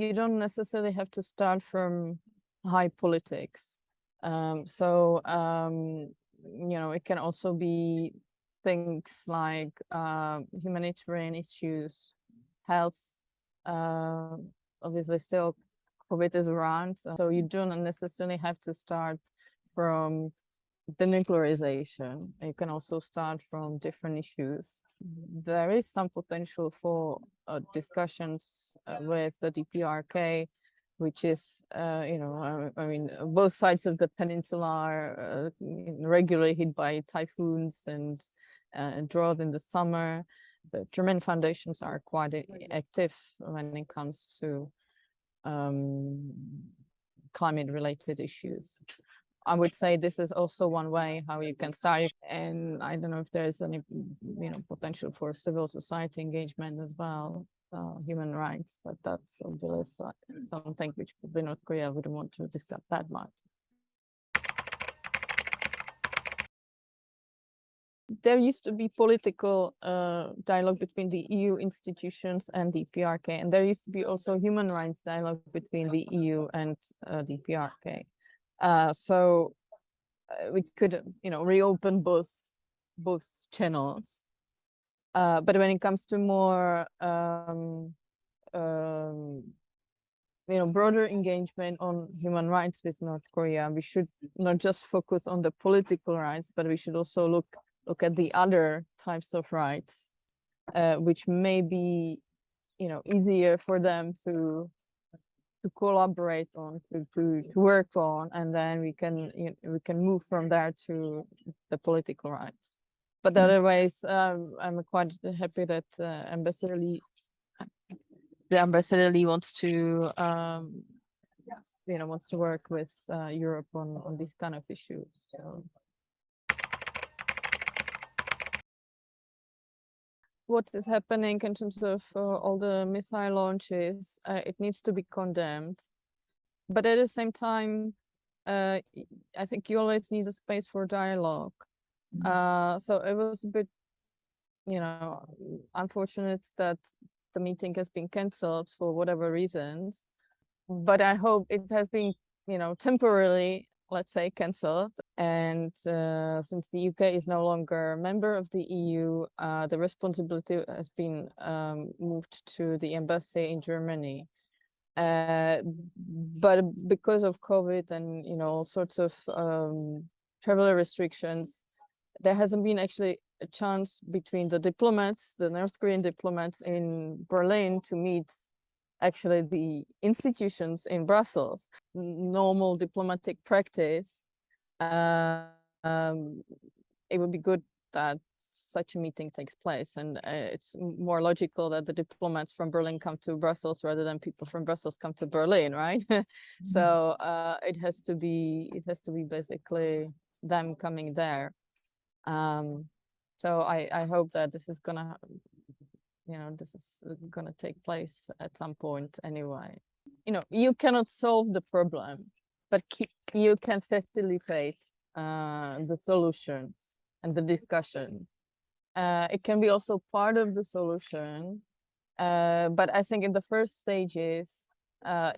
you don't necessarily have to start from high politics. It can also be things like humanitarian issues, health. Obviously, still COVID is around, so you don't necessarily have to start from denuclearization. You can also start from different issues. There is some potential for discussions with the DPRK, which is, both sides of the peninsula are regularly hit by typhoons and drought in the summer. The German foundations are quite active when it comes to climate-related issues. I would say this is also one way how you can start. And I don't know if there's any, potential for civil society engagement as well, human rights, but that's obviously something which probably North Korea wouldn't want to discuss that much. There used to be political dialogue between the EU institutions and the PRK, and there used to be also human rights dialogue between the EU and the PRK. So we could, reopen both channels. But when it comes to more, broader engagement on human rights with North Korea, we should not just focus on the political rights, but we should also look at the other types of rights, which may be, easier for them to collaborate on, to work on, and then we can move from there to the political rights. But otherwise, I'm quite happy that Ambassador Lee wants to wants to work with Europe on these kind of issues. So. What is happening in terms of all the missile launches, it needs to be condemned. But at the same time, I think you always need a space for dialogue. So it was a bit, unfortunate that the meeting has been cancelled for whatever reasons. But I hope it has been, temporarily, let's say, cancelled. And since the UK is no longer a member of the EU, the responsibility has been moved to the embassy in Germany. But because of COVID and, all sorts of travel restrictions, there hasn't been actually a chance between the North Korean diplomats in Berlin to meet actually the institutions in Brussels. Normal diplomatic practice, it would be good that such a meeting takes place, and it's more logical that the diplomats from Berlin come to Brussels rather than people from Brussels come to Berlin, right? So it has to be basically them coming there. So I hope that this is gonna take place at some point anyway. You cannot solve the problem, but you can facilitate the solutions and the discussion. It can be also part of the solution, but I think in the first stages,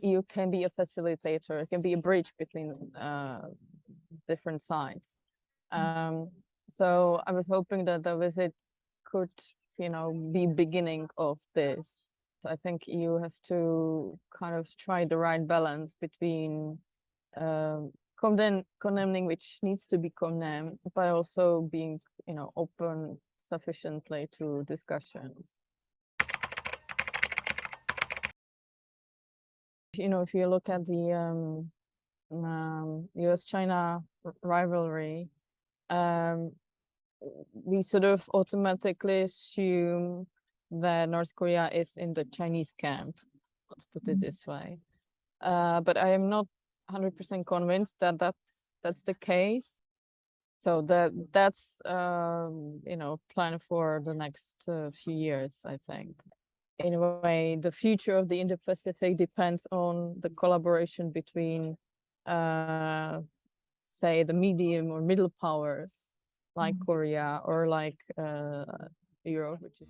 you can be a facilitator. It can be a bridge between different sides. So I was hoping that the visit could, be beginning of this. So I think EU has to kind of strike the right balance between condemning which needs to be condemned, but also being, open sufficiently to discussions. If you look at the US-China rivalry, we sort of automatically assume that North Korea is in the Chinese camp. Let's put it this way. But I am not 100% convinced that that's the case. So that's plan for the next few years, I think. In a way, the future of the Indo-Pacific depends on the collaboration between, say, the medium or middle powers like Korea or like Europe, which is